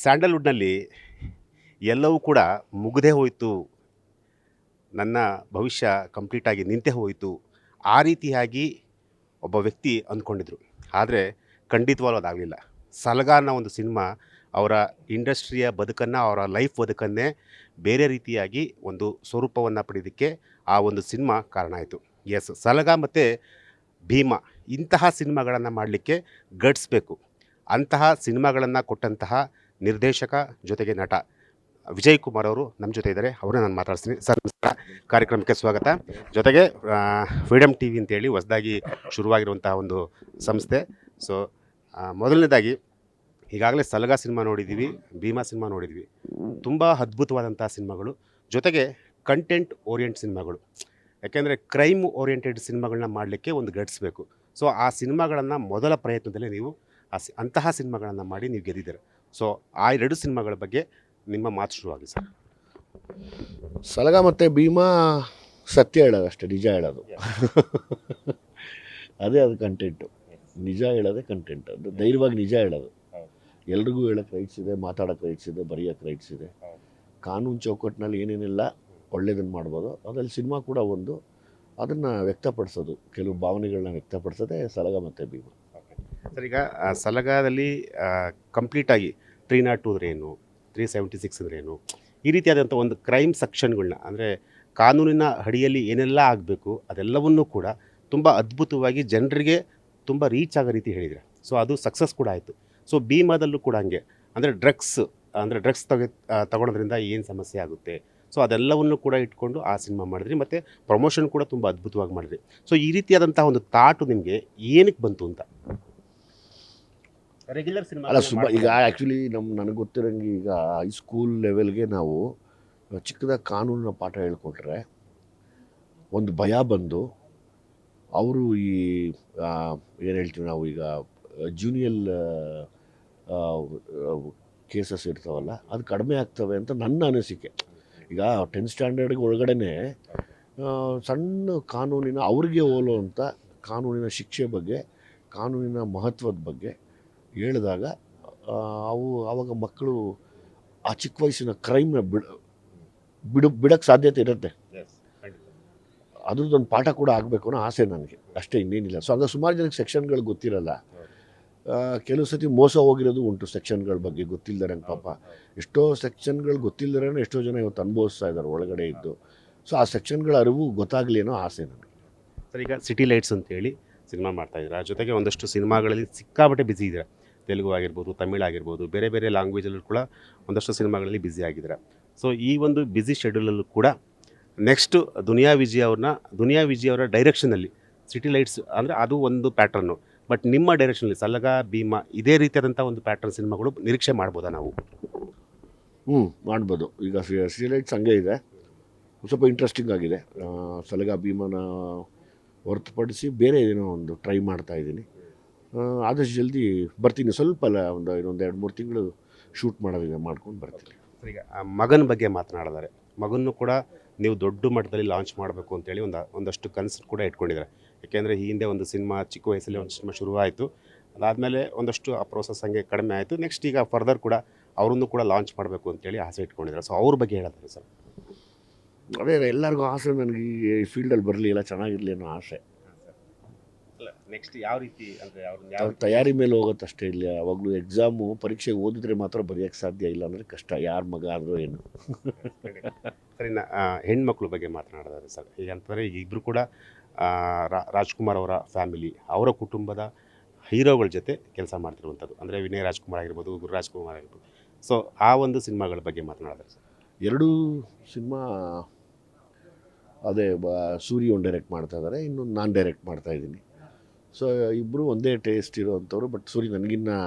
ಸ್ಯಾಂಡಲ್ವುಡ್ನಲ್ಲಿ ಎಲ್ಲವೂ ಕೂಡ ಮುಗಿದೇ ಹೋಯಿತು, ನನ್ನ ಭವಿಷ್ಯ ಕಂಪ್ಲೀಟಾಗಿ ನಿಂತೇ ಹೋಯಿತು, ಆ ರೀತಿಯಾಗಿ ಒಬ್ಬ ವ್ಯಕ್ತಿ ಅಂದ್ಕೊಂಡಿದ್ರು. ಆದರೆ ಖಂಡಿತವಾಗ್ಲೂ ಅದಾಗಲಿಲ್ಲ. ಸಲಗ ಅನ್ನೋ ಒಂದು ಸಿನಿಮಾ ಅವರ ಇಂಡಸ್ಟ್ರಿಯ ಬದುಕನ್ನು, ಅವರ ಲೈಫ್ ಬದುಕನ್ನೇ ಬೇರೆ ರೀತಿಯಾಗಿ ಒಂದು ಸ್ವರೂಪವನ್ನು ಪಡೆಯೋದಕ್ಕೆ ಆ ಒಂದು ಸಿನಿಮಾ ಕಾರಣ ಆಯಿತು. ಎಸ್, ಸಲಗ ಮತ್ತು ಭೀಮಾ ಇಂತಹ ಸಿನಿಮಾಗಳನ್ನು ಮಾಡಲಿಕ್ಕೆ ಗಟ್ಸ್ ಬೇಕು. ಅಂತಹ ಸಿನಿಮಾಗಳನ್ನು ಕೊಟ್ಟಂತಹ ನಿರ್ದೇಶಕ ಜೊತೆಗೆ ನಟ ವಿಜಯ್ ಕುಮಾರ್ ಅವರು ನಮ್ಮ ಜೊತೆ ಇದ್ದಾರೆ. ಅವರೇ ನಾನು ಮಾತಾಡ್ತೀನಿ. ಸರ್ ನಮಸ್ಕಾರ, ಕಾರ್ಯಕ್ರಮಕ್ಕೆ ಸ್ವಾಗತ. ಜೊತೆಗೆ ಫ್ರೀಡಮ್ ಟಿ ವಿ ಅಂತೇಳಿ ಹೊಸದಾಗಿ ಶುರುವಾಗಿರುವಂತಹ ಒಂದು ಸಂಸ್ಥೆ. ಸೊ ಮೊದಲನೇದಾಗಿ ಈಗಾಗಲೇ ಸಲಗ ಸಿನಿಮಾ ನೋಡಿದ್ದೀವಿ, ಭೀಮಾ ಸಿನಿಮಾ ನೋಡಿದ್ವಿ. ತುಂಬ ಅದ್ಭುತವಾದಂಥ ಸಿನಿಮಾಗಳು, ಜೊತೆಗೆ ಕಂಟೆಂಟ್ ಓರಿಯೆಂಟ್ ಸಿನಿಮಾಗಳು. ಯಾಕೆಂದರೆ ಕ್ರೈಮ್ ಓರಿಯೆಂಟೆಡ್ ಸಿನಿಮಾಗಳನ್ನ ಮಾಡಲಿಕ್ಕೆ ಒಂದು ಗಟ್ಸ್ ಬೇಕು. ಸೊ ಆ ಸಿನಿಮಾಗಳನ್ನು ಮೊದಲ ಪ್ರಯತ್ನದಲ್ಲೇ ನೀವು ಅಂತಹ ಸಿನಿಮಾಗಳನ್ನು ಮಾಡಿ ನೀವು ಗೆದ್ದಿದ್ದೀರ. ಸೊ ಆ ಎರಡು ಸಿನಿಮಾಗಳ ಬಗ್ಗೆ ನಿಮ್ಮ ಮಾತು ಶುರುವಾಗಿ ಸರ್. ಸಲಗ ಮತ್ತು ಭೀಮಾ ಸತ್ಯ ಹೇಳೋದು ಅಷ್ಟೇ, ನಿಜ ಹೇಳೋದು ಅದೇ ಅದು ಕಂಟೆಂಟು. ನಿಜ ಹೇಳೋದೇ ಕಂಟೆಂಟ್. ಅದು ಧೈರ್ಯವಾಗಿ ನಿಜ ಹೇಳೋದು. ಎಲ್ರಿಗೂ ಹೇಳೋಕ್ಕೆ ರೈಟ್ಸ್ ಇದೆ, ಮಾತಾಡೋಕ್ಕೆ ರೈಟ್ಸ್ ಇದೆ, ಬರೆಯೋಕ್ಕೆ ರೈಟ್ಸ್ ಇದೆ. ಕಾನೂನು ಚೌಕಟ್ಟಿನಲ್ಲಿ ಏನೇನೆಲ್ಲ ಒಳ್ಳೆಯದನ್ನು ಮಾಡ್ಬೋದು, ಅದರಲ್ಲಿ ಸಿನಿಮಾ ಕೂಡ ಒಂದು. ಅದನ್ನು ವ್ಯಕ್ತಪಡಿಸೋದು, ಕೆಲವು ಭಾವನೆಗಳನ್ನ ವ್ಯಕ್ತಪಡಿಸೋದೇ ಸಲಗ ಮತ್ತು ಭೀಮಾ. ಸರ್, ಈಗ ಸಲಗದಲ್ಲಿ ಕಂಪ್ಲೀಟಾಗಿ 302 ಅಂದ್ರೇನು, 376 ಅಂದ್ರೇನು, ಈ ರೀತಿಯಾದಂಥ ಒಂದು ಕ್ರೈಮ್ ಸೆಕ್ಷನ್ಗಳನ್ನ, ಅಂದರೆ ಕಾನೂನಿನ ಅಡಿಯಲ್ಲಿ ಏನೆಲ್ಲ ಆಗಬೇಕು ಅದೆಲ್ಲವನ್ನೂ ಕೂಡ ತುಂಬ ಅದ್ಭುತವಾಗಿ ಜನರಿಗೆ ತುಂಬ ರೀಚ್ ಆಗೋ ರೀತಿ ಹೇಳಿದರೆ. ಸೊ ಅದು ಸಕ್ಸಸ್ ಕೂಡ ಆಯಿತು. ಸೊ ಭೀಮಾದಲ್ಲೂ ಕೂಡ ಹಂಗೆ, ಅಂದರೆ ಡ್ರಗ್ಸ್ ತಗೊಳೋದ್ರಿಂದ ಏನು ಸಮಸ್ಯೆ ಆಗುತ್ತೆ, ಸೊ ಅದೆಲ್ಲವನ್ನು ಕೂಡ ಇಟ್ಕೊಂಡು ಆ ಸಿನಿಮಾ ಮಾಡಿದ್ರಿ. ಮತ್ತು ಪ್ರಮೋಷನ್ ಕೂಡ ತುಂಬ ಅದ್ಭುತವಾಗಿ ಮಾಡಿದ್ರಿ. ಸೊ ಈ ರೀತಿಯಾದಂಥ ಒಂದು ಥಾಟು ನಿಮಗೆ ಏನಕ್ಕೆ ಬಂತು ಅಂತ? ರೆಗ್ಯುಲರ್ ಸಿನಿಮಾ ಅಲ್ಲ, ಈಗ ಆ್ಯಕ್ಚುಲಿ ನನಗೆ ಗೊತ್ತಿರೋಂಗೆ ಈಗ ಹೈಸ್ಕೂಲ್ ಲೆವೆಲ್ಗೆ ನಾವು ಚಿಕ್ಕದಾಗಿ ಕಾನೂನಿನ ಪಾಠ ಹೇಳ್ಕೊಟ್ರೆ ಒಂದು ಭಯ ಬಂದು ಅವರು ಈ ಏನು ಹೇಳ್ತೀವಿ ನಾವು, ಈಗ ಜೂನಿಯಲ್ ಕೇಸಸ್ ಇರ್ತಾವಲ್ಲ, ಅದು ಕಡಿಮೆ ಆಗ್ತವೆ ಅಂತ ನನ್ನ ಅನಿಸಿಕೆ. ಈಗ 10th ಸ್ಟ್ಯಾಂಡರ್ಡ್ಗೆ ಒಳಗಡೆ ಸಣ್ಣ ಕಾನೂನಿನ ಅವ್ರಿಗೆ ಹೋಲುವಂಥ ಕಾನೂನಿನ ಶಿಕ್ಷೆ ಬಗ್ಗೆ, ಕಾನೂನಿನ ಮಹತ್ವದ ಬಗ್ಗೆ ಹೇಳಿದಾಗ ಆವಾಗ ಮಕ್ಕಳು ಆ ಚಿಕ್ಕ ವಯಸ್ಸಿನ ಕ್ರೈಮ್ನ ಬಿಡೋಕ್ಕೆ ಸಾಧ್ಯತೆ ಇರುತ್ತೆ. ಅದ್ರದ್ದೊಂದು ಪಾಠ ಕೂಡ ಆಗಬೇಕು ಅನ್ನೋ ಆಸೆ ನನಗೆ, ಅಷ್ಟೇ, ಇನ್ನೇನಿಲ್ಲ. ಸೊ ಹಂಗೆ ಸುಮಾರು ಜನಕ್ಕೆ ಸೆಕ್ಷನ್ಗಳು ಗೊತ್ತಿರಲ್ಲ. ಕೆಲವು ಸತಿ ಮೋಸ ಹೋಗಿರೋದು ಉಂಟು ಸೆಕ್ಷನ್ಗಳ ಬಗ್ಗೆ ಗೊತ್ತಿಲ್ಲದೆ. ಪಾಪ ಎಷ್ಟೋ ಸೆಕ್ಷನ್ಗಳು ಗೊತ್ತಿಲ್ಲದೇ ಎಷ್ಟೋ ಜನ ಇವತ್ತು ಅನುಭವಿಸ್ತಾ ಇದ್ದಾರೆ ಒಳಗಡೆ ಇದ್ದು. ಸೊ ಆ ಸೆಕ್ಷನ್ಗಳ ಅರಿವು ಗೊತ್ತಾಗಲಿ ಅನ್ನೋ ಆಸೆ ನನಗೆ. ಸರ್, ಈಗ ಸಿಟಿ ಲೈಟ್ಸ್ ಅಂತೇಳಿ ಸಿನಿಮಾ ಮಾಡ್ತಾಯಿದ್ದೀರಾ, ಜೊತೆಗೆ ಒಂದಷ್ಟು ಸಿನಿಮಾಗಳಲ್ಲಿ ಸಿಕ್ಕಾಪಟ್ಟೆ ಬ್ಯುಸಿ ಇದ್ದೀರಾ. ತೆಲುಗು ಆಗಿರ್ಬೋದು, ತಮಿಳ್ ಆಗಿರ್ಬೋದು, ಬೇರೆ ಬೇರೆ ಲ್ಯಾಂಗ್ವೇಜಲ್ಲೂ ಕೂಡ ಒಂದಷ್ಟು ಸಿನಿಮಾಗಳಲ್ಲಿ ಬ್ಯುಸಿ ಆಗಿದ್ದೀರಾ. ಸೊ ಈ ಒಂದು ಬ್ಯುಸಿ ಶೆಡ್ಯೂಲಲ್ಲೂ ಕೂಡ ನೆಕ್ಸ್ಟು ದುನಿಯಾ ವಿಜಯ್ ಅವರ ಡೈರೆಕ್ಷನಲ್ಲಿ ಸಿಟಿ ಲೈಟ್ಸ್ ಅಂದರೆ ಅದು ಒಂದು ಪ್ಯಾಟ್ರನ್ನು. ಬಟ್ ನಿಮ್ಮ ಡೈರೆಕ್ಷನಲ್ಲಿ ಸಲಗ, ಭೀಮಾ ಇದೇ ರೀತಿಯಾದಂಥ ಒಂದು ಪ್ಯಾಟ್ರನ್ ಸಿನಿಮಾಗಳು ನಿರೀಕ್ಷೆ ಮಾಡ್ಬೋದಾ ನಾವು? ಮಾಡ್ಬೋದು. ಈಗ ಸಿಟಿ ಲೈಟ್ಸ್ ಹಂಗೆ ಇದೆ, ಸ್ವಲ್ಪ ಇಂಟ್ರೆಸ್ಟಿಂಗ್ ಆಗಿದೆ. ಸಲಗ ಭೀಮಾನ ಹೊರತುಪಡಿಸಿ ಬೇರೆ ಏನೋ ಒಂದು ಟ್ರೈ ಮಾಡ್ತಾಯಿದ್ದೀನಿ. ಆದಷ್ಟು ಜಲ್ದಿ ಬರ್ತೀನಿ. ಸ್ವಲ್ಪ ಅಲ್ಲ, ಇನ್ನೊಂದು 2-3 ತಿಂಗಳು ಶೂಟ್ ಮಾಡೋದಿದೆ, ಮಾಡ್ಕೊಂಡು ಬರ್ತೀನಿ. ಈಗ ಮಗನ ಬಗ್ಗೆ ಮಾತನಾಡಿದ್ದಾರೆ. ಮಗನೂ ಕೂಡ ನೀವು ದೊಡ್ಡ ಮಟ್ಟದಲ್ಲಿ ಲಾಂಚ್ ಮಾಡಬೇಕು ಅಂತೇಳಿ ಒಂದಷ್ಟು ಕನಸು ಕೂಡ ಇಟ್ಕೊಂಡಿದ್ದಾರೆ. ಯಾಕೆಂದರೆ ಈ ಹಿಂದೆ ಒಂದು ಸಿನಿಮಾ ಚಿಕ್ಕ ವಯಸ್ಸಲ್ಲಿ ಒಂದು ಸಿನಿಮಾ ಶುರುವಾಯಿತು, ಅದಾದಮೇಲೆ ಒಂದಷ್ಟು ಆ ಪ್ರೋಸೆಸ್ ಹಂಗೆ ಕಡಿಮೆ ಆಯಿತು. ನೆಕ್ಸ್ಟ್ ಈಗ ಫರ್ದರ್ ಕೂಡ ಅವರನ್ನು ಕೂಡ ಲಾಂಚ್ ಮಾಡಬೇಕು ಅಂತೇಳಿ ಆಸೆ ಇಟ್ಕೊಂಡಿದ್ದಾರೆ. ಸೊ ಅವ್ರ ಬಗ್ಗೆ ಹೇಳ್ತಾರೆ ಸರ್. ಅದೇ ಎಲ್ಲರಿಗೂ ಆಸೆ, ನನಗೆ ಈ ಫೀಲ್ಡಲ್ಲಿ ಬರಲಿ, ಎಲ್ಲ ಚೆನ್ನಾಗಿರಲಿ ಅನ್ನೋ ಆಸೆ. ನೆಕ್ಸ್ಟ್ ಯಾವ ರೀತಿ ಅಂದರೆ ಅವ್ರ ತಯಾರಿ ಮೇಲೆ ಹೋಗುತ್ತಷ್ಟೇ. ಇಲ್ಲ ಯಾವಾಗಲೂ ಎಕ್ಸಾಮು ಪರೀಕ್ಷೆಗೆ ಓದಿದ್ರೆ ಮಾತ್ರ ಬರೆಯೋಕ್ಕೆ ಸಾಧ್ಯ, ಇಲ್ಲ ಅಂದರೆ ಕಷ್ಟ. ಯಾರ ಮಗ ಆದರೂ ಏನು. ಸರಿ, ಹೆಣ್ಮಕ್ಳ ಬಗ್ಗೆ ಮಾತನಾಡಿದ್ದಾರೆ ಸರ್. ಈಗ ಅಂತಂದರೆ ಈಗ ಇಬ್ಬರು ಕೂಡ ರಾಜ್ಕುಮಾರ್ ಅವರ ಫ್ಯಾಮಿಲಿ, ಅವರ ಕುಟುಂಬದ ಹೀರೋಗಳ ಜೊತೆ ಕೆಲಸ ಮಾಡ್ತಿರುವಂಥದ್ದು. ಅಂದರೆ ವಿನಯ್ ರಾಜ್ಕುಮಾರ್ ಆಗಿರ್ಬೋದು, ಗುರು ರಾಜ್ಕುಮಾರ್ ಆಗಿರ್ಬೋದು. ಸೊ ಆ ಒಂದು ಸಿನಿಮಾಗಳ ಬಗ್ಗೆ ಮಾತನಾಡಿದ್ದಾರೆ ಸರ್. 2 ಸಿನಿಮಾ ಅದೇ ಸೂರಿ ಒಂದು ಡೈರೆಕ್ಟ್ ಮಾಡ್ತಾ ಇದ್ದಾರೆ, ಇನ್ನೊಂದು ನಾನು ಡೈರೆಕ್ಟ್ ಮಾಡ್ತಾಯಿದ್ದೀನಿ. ಸೊ ಇಬ್ಬರು ಒಂದೇ ಟೇಸ್ಟ್ ಇರೋವಂಥವ್ರು. ಬಟ್ ಸೂರಿ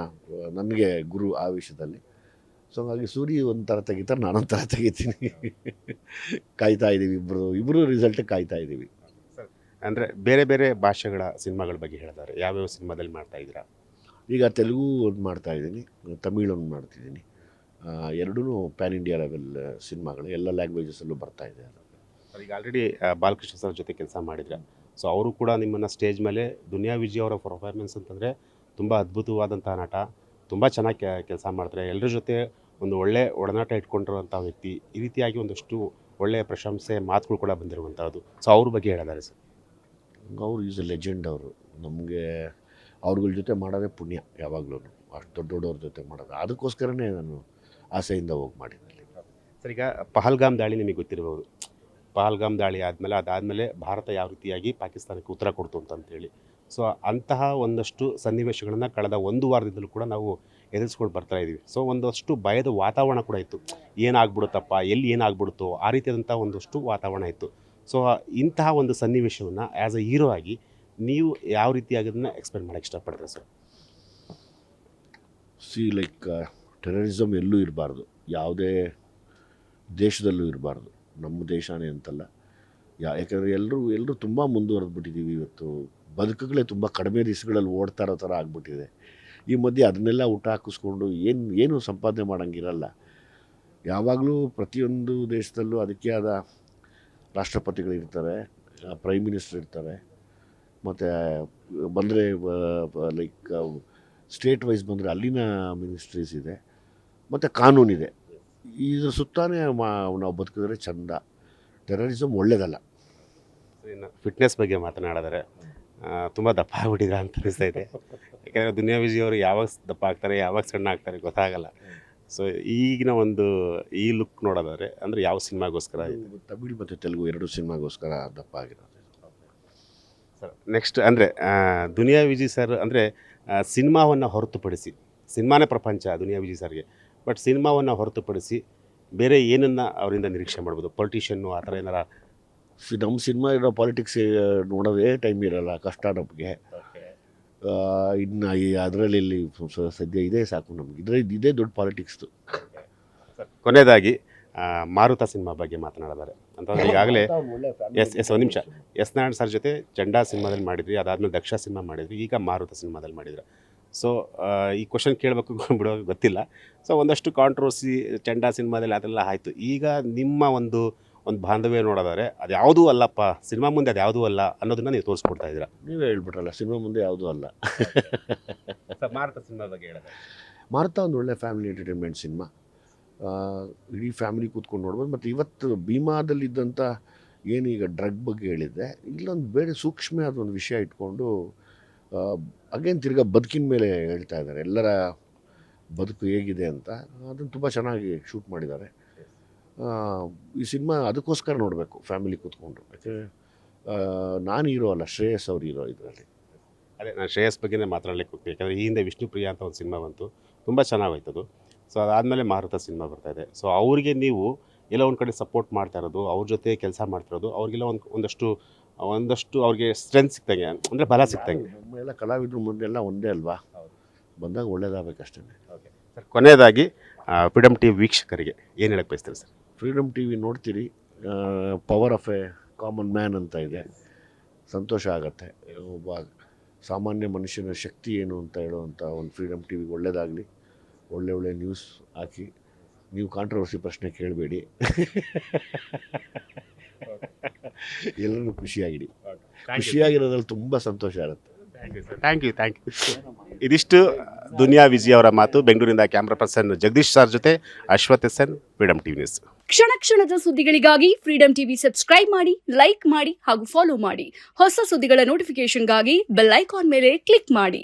ನನಗೆ ಗುರು ಆ ವಿಷಯದಲ್ಲಿ. ಸೊ ಹಾಗಾಗಿ ಸೂರಿ ಒಂಥರ ತೆಗಿತಾರೆ, ನಾನೊಂದು ಥರ ತೆಗಿತೀನಿ. ಕಾಯ್ತಾ ಇದ್ದೀವಿ, ಇಬ್ಬರು ರಿಸಲ್ಟ್ ಕಾಯ್ತಾ ಇದ್ದೀವಿ. ಅಂದರೆ ಬೇರೆ ಬೇರೆ ಭಾಷೆಗಳ ಸಿನಿಮಾಗಳ ಬಗ್ಗೆ ಹೇಳಿದ್ದಾರೆ. ಯಾವ್ಯಾವ ಸಿನಿಮಾದಲ್ಲಿ ಮಾಡ್ತಾಯಿದ್ದೀರಾ? ಈಗ ತೆಲುಗು ಒಂದು ಮಾಡ್ತಾಯಿದ್ದೀನಿ, ತಮಿಳ್ ಒಂದು ಮಾಡ್ತಿದ್ದೀನಿ. ಎರಡೂ ಪ್ಯಾನ್ ಇಂಡಿಯಾ ಲೆವೆಲ್ ಸಿನಿಮಾಗಳು, ಎಲ್ಲ ಲ್ಯಾಂಗ್ವೇಜಸಲ್ಲೂ ಬರ್ತಾಯಿದೆ. ಈಗ ಆಲ್ರೆಡಿ ಬಾಲಕೃಷ್ಣ ಸರ್ ಜೊತೆ ಕೆಲಸ ಮಾಡಿದ್ರೆ, ಸೊ ಅವರು ಕೂಡ ನಿಮ್ಮನ್ನು ಸ್ಟೇಜ್ ಮೇಲೆ ದುನಿಯಾ ವಿಜಯ್ ಅವರ ಪರ್ಫಾರ್ಮೆನ್ಸ್ ಅಂತಂದರೆ ತುಂಬ ಅದ್ಭುತವಾದಂಥ ನಟ, ತುಂಬ ಚೆನ್ನಾಗಿ ಕೆಲಸ ಮಾಡ್ತಾರೆ. ಎಲ್ಲರ ಜೊತೆ ಒಂದು ಒಳ್ಳೆ ಒಡನಾಟ ಇಟ್ಕೊಂಡಿರುವಂಥ ವ್ಯಕ್ತಿ. ಈ ರೀತಿಯಾಗಿ ಒಂದಷ್ಟು ಒಳ್ಳೆಯ ಪ್ರಶಂಸೆ ಮಾತುಗಳು ಕೂಡ ಬಂದಿರುವಂಥದ್ದು. ಸೊ ಅವ್ರ ಬಗ್ಗೆ ಹೇಳಿದ್ದಾರೆ ಸರ್. ಅವ್ರು ಈಸ್ ಎ ಲೆಜೆಂಡ್. ಅವರು ನಮಗೆ ಅವ್ರಗಳ ಜೊತೆ ಮಾಡೋದೇ ಪುಣ್ಯ ಯಾವಾಗಲೂ. ಅಷ್ಟು ದೊಡ್ಡವ್ರ ಜೊತೆ ಮಾಡೋದು, ಅದಕ್ಕೋಸ್ಕರನೇ ನಾನು ಆಸೆಯಿಂದ ಹೋಗಿ ಮಾಡಿದ್ದೆ. ಸರ್, ಈಗ ಪಹಲ್ಗಾಮ್ ದಾಳಿ ನಿಮಗೆ ಗೊತ್ತಿರಬಹುದು. ಪಹಲ್ಗಾಮ್ ದಾಳಿ ಅದಾದಮೇಲೆ ಭಾರತ ಯಾವ ರೀತಿಯಾಗಿ ಪಾಕಿಸ್ತಾನಕ್ಕೆ ಉತ್ತರ ಕೊಡ್ತು ಅಂತೇಳಿ. ಸೊ ಅಂತಹ ಒಂದಷ್ಟು ಸನ್ನಿವೇಶಗಳನ್ನು ಕಳೆದ ಒಂದು ವಾರದಿಂದಲೂ ಕೂಡ ನಾವು ಎದುರಿಸ್ಕೊಂಡು ಬರ್ತಾ ಇದ್ದೀವಿ. ಸೊ ಒಂದಷ್ಟು ಭಯದ ವಾತಾವರಣ ಕೂಡ ಇತ್ತು. ಏನಾಗ್ಬಿಡುತ್ತಪ್ಪ, ಎಲ್ಲಿ ಏನಾಗ್ಬಿಡುತ್ತೋ ಆ ರೀತಿಯಾದಂಥ ಒಂದಷ್ಟು ವಾತಾವರಣ ಇತ್ತು. ಸೊ ಇಂತಹ ಒಂದು ಸನ್ನಿವೇಶವನ್ನು ಆ್ಯಸ್ ಅ ಹೀರೋ ಆಗಿ ನೀವು ಯಾವ ರೀತಿಯಾಗಿ ಅದನ್ನು ಎಕ್ಸ್ಪ್ಲೇನ್ ಮಾಡೋಕ್ಕೆ ಇಷ್ಟಪಡ್ತೀರಾ ಸರ್? ಲೈಕ್ ಟೆರರಿಸಮ್ ಎಲ್ಲೂ ಇರಬಾರ್ದು, ಯಾವುದೇ ದೇಶದಲ್ಲೂ ಇರಬಾರ್ದು. ನಮ್ಮ ದೇಶನೇ ಅಂತಲ್ಲ, ಯಾಕೆಂದರೆ ಎಲ್ಲರೂ ತುಂಬ ಮುಂದುವರೆದ್ಬಿಟ್ಟಿದ್ದೀವಿ. ಇವತ್ತು ಬದುಕುಗಳೇ ತುಂಬ ಕಡಿಮೆ ದಿವಸಗಳಲ್ಲಿ ಓಡ್ತಾ ಇರೋ ಥರ ಆಗ್ಬಿಟ್ಟಿದೆ. ಈ ಮಧ್ಯೆ ಅದನ್ನೆಲ್ಲ ಊಟ ಹಾಕಿಸ್ಕೊಂಡು ಏನು ಸಂಪಾದನೆ ಮಾಡೋಂಗಿರಲ್ಲ. ಯಾವಾಗಲೂ ಪ್ರತಿಯೊಂದು ದೇಶದಲ್ಲೂ ಅದಕ್ಕೆ ಆದ ರಾಷ್ಟ್ರಪತಿಗಳಿರ್ತಾರೆ, ಪ್ರೈಮ್ ಮಿನಿಸ್ಟರ್ ಇರ್ತಾರೆ, ಮತ್ತು ಬಂದರೆ ಲೈಕ್ ಸ್ಟೇಟ್ ವೈಸ್ ಬಂದರೆ ಅಲ್ಲಿನ ಮಿನಿಸ್ಟ್ರೀಸ್ ಇದೆ, ಮತ್ತು ಕಾನೂನಿದೆ. ಇದ್ರ ಸುತ್ತಾನೇ ನಾವು ಬದುಕಿದ್ರೆ ಚಂದ. ಟೆರರಿಸಮ್ ಒಳ್ಳೆಯದಲ್ಲ. ಇನ್ನು ಫಿಟ್ನೆಸ್ ಬಗ್ಗೆ ಮಾತನಾಡಿದರೆ ತುಂಬ ದಪ್ಪ ಆಗ್ಬಿಟ್ಟಿದ್ರ ಅಂತ ಅನಿಸ್ತಾ ಇದೆ. ಯಾಕೆಂದರೆ ದುನಿಯಾ ವಿಜಯ್ ಅವರು ಯಾವಾಗ ದಪ್ಪ ಆಗ್ತಾರೆ, ಯಾವಾಗ ಸಣ್ಣ ಆಗ್ತಾರೆ ಗೊತ್ತಾಗಲ್ಲ. ಸೊ ಈಗಿನ ಒಂದು ಈ ಲುಕ್ ನೋಡೋದಾದ್ರೆ ಅಂದರೆ ಯಾವ ಸಿನಿಮಾಗೋಸ್ಕರ? ತಮಿಳ್ ಮತ್ತು ತೆಲುಗು 2 ಸಿನಿಮಾಗೋಸ್ಕರ ದಪ್ಪ ಆಗಿರೋದು ಸರ್. ನೆಕ್ಸ್ಟ್ ಅಂದರೆ ದುನಿಯಾ ವಿಜಯ್ ಸರ್ ಅಂದರೆ ಸಿನಿಮಾವನ್ನು ಹೊರತುಪಡಿಸಿ, ಸಿನಿಮಾನೇ ಪ್ರಪಂಚ ದುನಿಯಾ ವಿಜಯ್ ಸರ್ಗೆ, ಬಟ್ ಸಿನಿಮಾವನ್ನು ಹೊರತುಪಡಿಸಿ ಬೇರೆ ಏನನ್ನು ಅವರಿಂದ ನಿರೀಕ್ಷೆ ಮಾಡ್ಬೋದು? ಪೊಲಿಟಿಷನ್ನು ಆ ಥರ ಏನಾರ? ನಮ್ಮ ಸಿನಿಮಾ ಇರೋ ಪಾಲಿಟಿಕ್ಸ್ ನೋಡೋದೇ ಟೈಮ್ ಇರೋಲ್ಲ, ಕಷ್ಟ ನಮಗೆ. ಇನ್ನು ಅದರಲ್ಲಿ ಸದ್ಯ ಇದೇ ಸಾಕು ನಮಗೆ, ಇದೇ ದೊಡ್ಡ ಪಾಲಿಟಿಕ್ಸ್ದು. ಕೊನೆಯದಾಗಿ ಮಾರುತ ಸಿನಿಮಾ ಬಗ್ಗೆ ಮಾತನಾಡಿದ್ದಾರೆ ಅಂತಂದರೆ ಈಗಾಗಲೇ ಒಂದು ನಿಮಿಷ ಎಸ್ ನಾರಾಯಣ್ ಸರ್ ಜೊತೆ ಚಂಡಾ ಸಿನಿಮಾದಲ್ಲಿ ಮಾಡಿದ್ರಿ, ಅದಾದಮೇಲೆ ದಕ್ಷ ಸಿನಿಮಾ ಮಾಡಿದ್ರಿ, ಈಗ ಮಾರುತ ಸಿನಿಮಾದಲ್ಲಿ ಮಾಡಿದ್ರೆ. ಸೊ ಈ ಕ್ವಶನ್ ಕೇಳಬೇಕು ಬಿಡೋ ಗೊತ್ತಿಲ್ಲ. ಸೊ ಒಂದಷ್ಟು ಕಾಂಟ್ರವರ್ಸಿ ಚಂಡಾ ಸಿನಿಮಾದಲ್ಲಿ ಅದೆಲ್ಲ ಆಯಿತು. ಈಗ ನಿಮ್ಮ ಒಂದು ಬಾಂಧವ್ಯ ನೋಡೋದಾದ್ರೆ ಅದು ಯಾವುದೂ ಅಲ್ಲಪ್ಪ, ಸಿನಿಮಾ ಮುಂದೆ ಅದು ಯಾವುದೂ ಅಲ್ಲ ಅನ್ನೋದನ್ನ ನೀವು ತೋರಿಸ್ಕೊಡ್ತಾ ಇದ್ದೀರಾ. ನೀವೇ ಹೇಳ್ಬಿಟ್ರಲ್ಲ, ಸಿನಿಮಾ ಮುಂದೆ ಯಾವುದೂ ಅಲ್ಲ. ಮಾರುತ ಸಿನಿಮಾ ಬಗ್ಗೆ ಹೇಳಿದ್ರೆ, ಮಾರುತ ಒಂದು ಒಳ್ಳೆ ಫ್ಯಾಮಿಲಿ ಎಂಟರ್ಟೈನ್ಮೆಂಟ್ ಸಿನಿಮಾ. ಇಡೀ ಫ್ಯಾಮಿಲಿ ಕೂತ್ಕೊಂಡು ನೋಡ್ಬೋದು. ಮತ್ತು ಇವತ್ತು ಭೀಮಾದಲ್ಲಿದ್ದಂಥ ಏನೀಗ ಡ್ರಗ್ ಬಗ್ಗೆ ಹೇಳಿದ್ದೆ, ಇಲ್ಲೊಂದು ಬೇರೆ ಸೂಕ್ಷ್ಮವಾದ ಒಂದು ವಿಷಯ ಇಟ್ಕೊಂಡು ಅಗೇನ್ ತಿರ್ಗಾ ಬದುಕಿನ ಮೇಲೆ ಹೇಳ್ತಾ ಇದ್ದಾರೆ, ಎಲ್ಲರ ಬದುಕು ಹೇಗಿದೆ ಅಂತ. ಅದನ್ನು ತುಂಬ ಚೆನ್ನಾಗಿ ಶೂಟ್ ಮಾಡಿದ್ದಾರೆ. ಈ ಸಿನಿಮಾ ಅದಕ್ಕೋಸ್ಕರ ನೋಡಬೇಕು ಫ್ಯಾಮಿಲಿ ಕೂತ್ಕೊಂಡು. ಯಾಕೆ ನಾನು ಹೀರೋ ಅಲ್ಲ, ಶ್ರೇಯಸ್ ಅವ್ರು ಹೀರೋ ಇದರಲ್ಲಿ. ಅದೇ ನಾನು ಶ್ರೇಯಸ್ ಬಗ್ಗೆನೇ ಮಾತಾಡಲಿಕ್ಕೆ ಹೋಗ್ತೀನಿ. ಯಾಕಂದರೆ ಈ ಹಿಂದೆ ವಿಷ್ಣುಪ್ರಿಯ ಅಂತ ಒಂದು ಸಿನಿಮಾ ಬಂತು, ತುಂಬ ಚೆನ್ನಾಗೋಯ್ತದು. ಸೊ ಅದಾದಮೇಲೆ ಮಾರುತ ಸಿನಿಮಾ ಬರ್ತಾಯಿದೆ. ಸೊ ಅವರಿಗೆ ನೀವು ಎಲ್ಲ ಒಂದು ಕಡೆ ಸಪೋರ್ಟ್ ಮಾಡ್ತಾ ಇರೋದು, ಅವ್ರ ಜೊತೆ ಕೆಲಸ ಮಾಡ್ತಿರೋದು, ಅವ್ರಿಗೆಲ್ಲ ಒಂದಷ್ಟು ಅವ್ರಿಗೆ ಸ್ಟ್ರೆಂತ್ ಸಿಕ್ತಂಗೆ, ಅಂದರೆ ಬಲ ಸಿಕ್ತಂಗೆ. ನಮ್ಮೆಲ್ಲ ಕಲಾವಿದರು ಮುಂದೆಲ್ಲ ಒಂದೇ ಅಲ್ವಾ, ಬಂದಾಗ ಒಳ್ಳೇದಾಗಬೇಕಷ್ಟೇ. ಓಕೆ ಸರ್, ಕೊನೆಯದಾಗಿ ಫ್ರೀಡಮ್ ಟಿವಿ ವೀಕ್ಷಕರಿಗೆ ಏನು ಹೇಳಕ್ಕೆ ಬಯಸ್ತೀರಿ ಸರ್? ಫ್ರೀಡಮ್ ಟಿವಿ ನೋಡ್ತೀರಿ, power of A common man ಅಂತ ಇದೆ. ಸಂತೋಷ ಆಗುತ್ತೆ. ಒಬ್ಬ ಸಾಮಾನ್ಯ ಮನುಷ್ಯನ ಶಕ್ತಿ ಏನು ಅಂತ ಹೇಳುವಂಥ ಒಂದು ಫ್ರೀಡಮ್ ಟಿವಿಗೆ ಒಳ್ಳೆಯದಾಗಲಿ. ಒಳ್ಳೆ ನ್ಯೂಸ್ ಹಾಕಿ. ನೀವು ಕಾಂಟ್ರವರ್ಸಿ ಪ್ರಶ್ನೆ ಕೇಳಬೇಡಿ, ಎಲ್ಲರೂ ಖುಷಿಯಾಗಿಡಿ. ಖುಷಿಯಾಗಿರೋದ್ರಲ್ಲಿ ತುಂಬ ಸಂತೋಷ ಆಗುತ್ತೆ. Thank you. ಇದಿಷ್ಟು ದುನಿಯಾ ವಿಜಯ್ ಅವರ ಮಾತು. ಬೆಂಗಳೂರಿಂದ ಕ್ಯಾಮ್ರಾ ಪರ್ಸನ್ ಜಗದೀಶ್ ಸರ್ ಜೊತೆ ಅಶ್ವಥ್ ಎಸ್.ಎನ್, ಫ್ರೀಡಮ್ ಟಿವಿ ನ್ಯೂಸ್. ಕ್ಷಣದ ಸುದ್ದಿಗಳಿಗಾಗಿ ಫ್ರೀಡಮ್ ಟಿವಿ ಸಬ್ಸ್ಕ್ರೈಬ್ ಮಾಡಿ, ಲೈಕ್ ಮಾಡಿ ಹಾಗೂ ಫಾಲೋ ಮಾಡಿ. ಹೊಸ ಸುದ್ದಿಗಳ ನೋಟಿಫಿಕೇಶನ್ಗಾಗಿ ಬೆಲ್ ಐಕಾನ್ ಮೇಲೆ ಕ್ಲಿಕ್ ಮಾಡಿ.